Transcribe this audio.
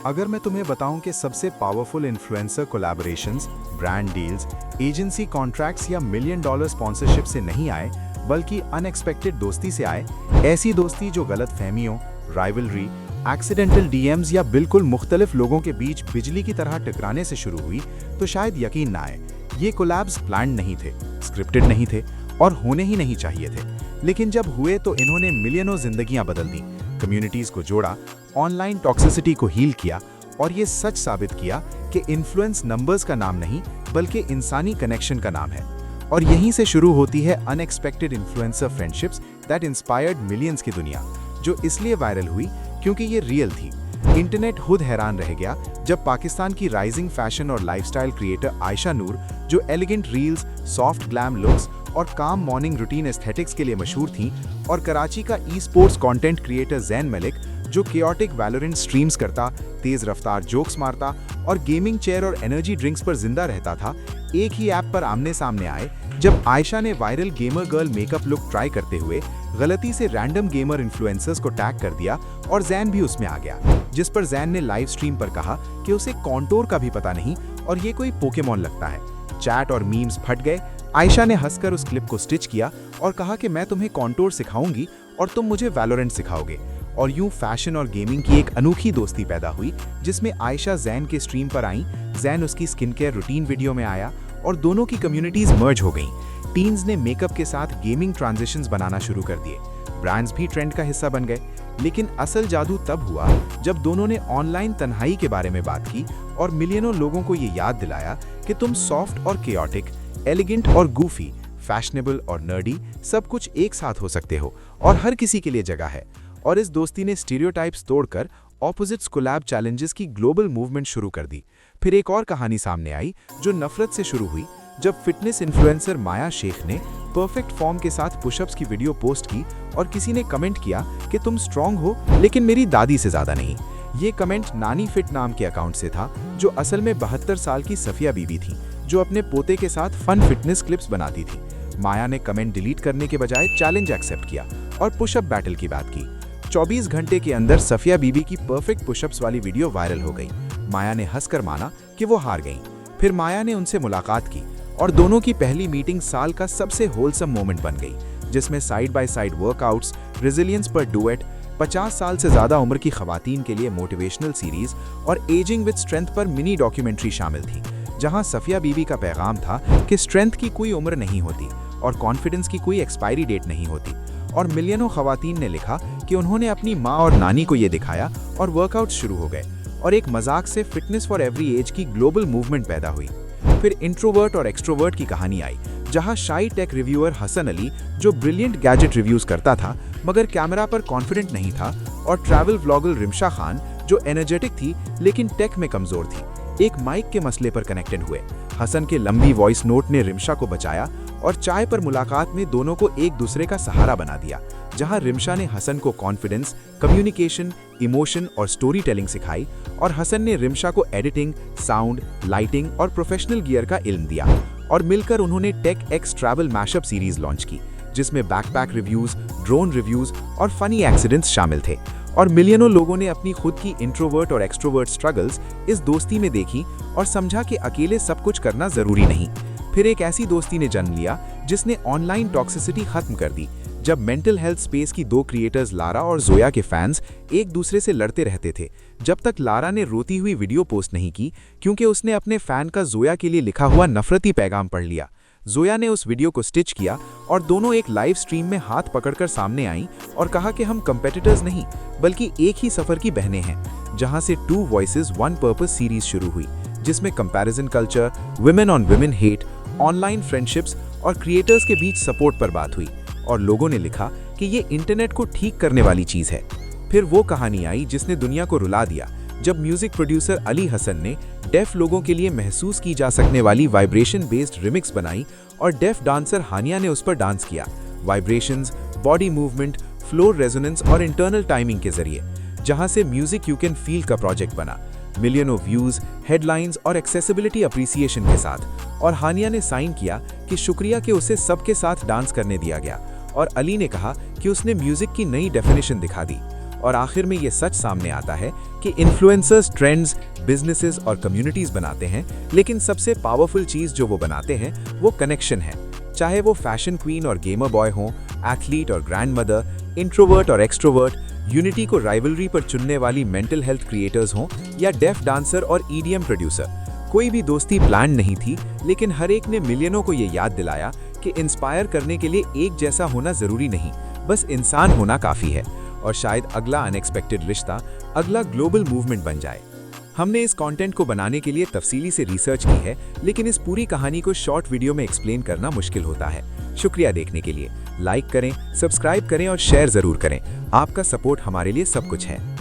अगर मैं तुम्हें बताऊं कि सबसे powerful influencer collaborations, brand deals, agency contracts या मिलियन डॉलर स्पॉन्सरशिप से नहीं आए, बल्कि अनएक्सपेक्टेड दोस्ती से आए, ऐसी दोस्ती जो गलत फहमियों, राइवलरी, एक्सीडेंटल डीएम्स या बिल्कुल मुख्तलिफ लोगों के बीच बिजली की तरह टकराने से शुरू हुई, तो शायद यकीन ना आए। ये कोलैब्स प्लान्ड नहीं थे, स्क्रिप्टेड नहीं थे और होने ही नहीं चाहिए थे। लेकिन जब हुए तो इन्होंने मिलियनों जिंदगियां बदल दी, कम्युनिटीज को जोड़ा, ऑनलाइन टॉक्सिसिटी को हील किया और ये सच साबित किया कि इन्फ्लुएंस नंबर्स का नाम नहीं बल्कि इंसानी कनेक्शन का नाम है। और यहीं से शुरू होती है unexpected influencer friendships that inspired millions की दुनिया, जो इसलिए वायरल हुई क्योंकि ये रियल थी। इंटरनेट खुद हैरान रह गया जब पाकिस्तान की राइजिंग फैशन और लाइफस्टाइल क्रिएटर आयशा नूर, जो elegant reels, soft glam looks और काम मॉर्निंग रूटीन एस्थेटिक्स के लिए मशहूर थी, और कराची का ई स्पोर्ट्स कंटेंट क्रिएटर ज़ैन मलिक, जो कियोटिक वैलोरेंट स्ट्रीम्स करता, तेज रफ्तार जोक्स मारता और गेमिंग चेयर और एनर्जी ड्रिंक्स पर जिंदा रहता था, एक ही ऐप पर आमने सामने आए जब आयशा ने viral gamer girl makeup look try करते हुए गलती से रैंडम गेमर इन्फ्लुएंसर्स को टैग कर दिया और ज़ैन भी उसमें आ गया, जिस पर ज़ैन ने लाइव स्ट्रीम पर कहा कि उसे कॉन्टोर का भी पता नहीं और ये कोई पोकेमॉन लगता है। चैट और मीम्स फट गए। आयशा ने हंसकर उस क्लिप को स्टिच किया और कहा कि मैं तुम्हें कॉन्टोर सिखाऊंगी और तुम मुझे वैलोरेंट सिखाओगे। और यूं फैशन और गेमिंग की एक अनोखी दोस्ती पैदा हुई, जिसमें आयशा ज़ैन के स्ट्रीम पर आई, ज़ैन उसकी स्किन केयर रूटीन वीडियो में आया और दोनों की कम्युनिटीज मर्ज हो गईं। टीन्स ने मेकअप के साथ गेमिंग ट्रांजिशंस बनाना शुरू कर दिए, ब्रांड्स भी ट्रेंड का हिस्सा बन गए। लेकिन असल जादू तब हुआ जब दोनों ने ऑनलाइन तन्हाई के बारे में बात की और मिलियनों लोगों को ये याद दिलाया कि तुम सॉफ्ट और केओटिक, एलिगेंट और गूफी, फैशनेबल और नर्डी सब कुछ एक साथ हो सकते हो और हर किसी के लिए जगह है। और इस दोस्ती ने स्टीरियोटाइप्स तोड़कर ऑपोजिट्स कोलैब चैलेंजेस की ग्लोबल मूवमेंट शुरू कर दी। फिर एक और कहानी सामने आई जो नफरत से शुरू हुई, जब फिटनेस इन्फ्लुएंसर माया शेख ने परफेक्ट फॉर्म के साथ पुशअप्स की वीडियो पोस्ट की और किसी ने कमेंट किया कि तुम स्ट्रांग हो लेकिन मेरी दादी से ज्यादा नहीं। ये कमेंट नानी फिट नाम के अकाउंट से था, जो असल में 72 साल की सफिया बीबी थी, जो अपने पोते के साथ फन फिटनेस क्लिप्स बनाती थी। माया ने कमेंट डिलीट करने के बजाय चैलेंज एक्सेप्ट किया और पुशअप बैटल की बात की। 24 घंटे के अंदर सफिया बीबी की परफेक्ट पुशअप्स वाली वीडियो वायरल हो गई। माया ने हंसकर माना कि वो हार गईं। फिर माया ने उनसे मुलाकात की और दोनों की पहली मीटिंग साल का सबसे होलसम मोमेंट बन गई, जिसमें side by side workouts, resilience पर डुएट, 50 साल से ज्यादा उम्र की खवातीन के लिए मोटिवेशनल सीरीज और एजिंग विद स्ट्रेंथ पर मिनी डॉक्यूमेंट्री शामिल थी, जहां सफिया बीबी का पैगाम था कि स्ट्रेंथ की कोई उम्र नहीं होती और कॉन्फिडेंस की कोई एक्सपायरी डेट नहीं होती। और मिलियनों खवातीन ने लिखा कि उन्होंने अपनी माँ और नानी को ये दिखाया और वर्कआउट शुरू हो गए और एक मजाक से फिटनेस फॉर एवरी एज की ग्लोबल मूवमेंट पैदा हुई। फिर इंट्रोवर्ट और एक्सट्रोवर्ट की कहानी आई, जहां शाई टेक रिव्यूअर हसन अली, जो ब्रिलियंट गैजेट रिव्यूज करता था मगर कैमरा पर कॉन्फिडेंट नहीं था, और ट्रैवल व्लॉगर रिमशा खान, जो एनर्जेटिक थी लेकिन टेक में कमजोर थी, एक माइक के मसले पर कनेक्टेड हुए। हसन के लंबी वॉइस नोट ने रिमशा को बचाया और चाय पर मुलाकात में दोनों को एक दूसरे का सहारा बना दिया, जहां रिमशा ने हसन को कॉन्फिडेंस, कम्युनिकेशन, इमोशन और स्टोरी टेलिंग सिखाई और हसन ने रिमशा को एडिटिंग, साउंड, लाइटिंग और प्रोफेशनल गियर का इल्म दिया। और मिलकर उन्होंने tech x travel mashup series launch की, जिसमें बैकपैक रिव्यूज, ड्रोन रिव्यूज और फनी एक्सीडेंट्स शामिल थे। और मिलियनों लोगों ने अपनी खुद की इंट्रोवर्ट और एक्सट्रोवर्ट स्ट्रगल्स इस दोस्ती में देखी और समझा कि अकेले सब कुछ करना जरूरी नहीं। फिर एक ऐसी दोस्ती ने जन्म लिया जिसने ऑनलाइन टॉक्सिसिटी खत्म कर दी, जब मेंटल हेल्थ स्पेस की दो क्रिएटर्स लारा और जोया के फैंस एक दूसरे से लड़ते रहते थे, जब तक लारा ने रोती हुई वीडियो पोस्ट नहीं की क्योंकि उसने अपने फैन का जोया के लिए लिखा हुआ नफरती पैगाम पढ़ लिया। जोया ने उस वीडियो को स्टिच किया और दोनों एक लाइव स्ट्रीम में हाथ पकड़कर सामने आईं और कहा कि हम कंपेटिटर्स नहीं बल्कि एक ही सफर की बहनें हैं, जहां से two voices one purpose series शुरू हुई, जिसमें comparison culture, women on women hate, online friendships और क्रिएटर्स के बीच सपोर्ट पर बात हुई। और लोगों ने लिखा कि ये इंटरनेट को ठीक करने वाली चीज है। फिर वो कहानी आई जिसने दुनिया को रुला दिया, जब म्यूजिक प्रोड्यूसर अली हसन ने डेफ लोगों के लिए महसूस की जा सकने वाली वाइब्रेशन बेस्ड रिमिक्स बनाई और डेफ डांसर हानिया ने उस पर डांस किया, vibrations, body movement, floor resonance और इंटरनल टाइमिंग के जरिए, जहां से म्यूजिक यू कैन फील का प्रोजेक्ट बना, मिलियनों व्यूज, हेडलाइंस और एक्सेसिबिलिटी अप्रिसिएशन के साथ। और हानिया ने साइन किया कि शुक्रिया कि उसे सबके साथ डांस करने दिया गया, और अली ने कहा कि उसने म्यूजिक की नई डेफिनेशन दिखा दी। और आखिर में ये सच सामने आता है कि इन्फ्लुएंसर्स ट्रेंड्स, बिजनेसेस और कम्युनिटीज बनाते हैं, लेकिन सबसे पावरफुल चीज जो वो बनाते हैं वो कनेक्शन है। चाहे वो फैशन क्वीन और गेमर बॉय हो, एथलीट और ग्रैंड मदर, इंट्रोवर्ट और एक्सट्रोवर्ट, यूनिटी को राइवलरी पर चुनने वाली मेंटल हेल्थ क्रिएटर्स हों या डेफ डांसर और ईडीएम प्रोड्यूसर, कोई भी दोस्ती प्लान नहीं थी, लेकिन हर एक ने मिलियनों को ये याद दिलाया कि इंस्पायर करने के लिए एक जैसा होना जरूरी नहीं, बस इंसान होना काफी है। और शायद अगला अनएक्सपेक्टेड रिश्ता अगला ग्लोबल मूवमेंट बन जाए। हमने इस कंटेंट को बनाने के लिए तफसीली से रिसर्च की है, लेकिन इस पूरी कहानी को शॉर्ट वीडियो में एक्सप्लेन करना मुश्किल होता है। शुक्रिया देखने के लिए। लाइक करें, सब्सक्राइब करें और शेयर जरूर करें। आपका सपोर्ट हमारे लिए सब कुछ है।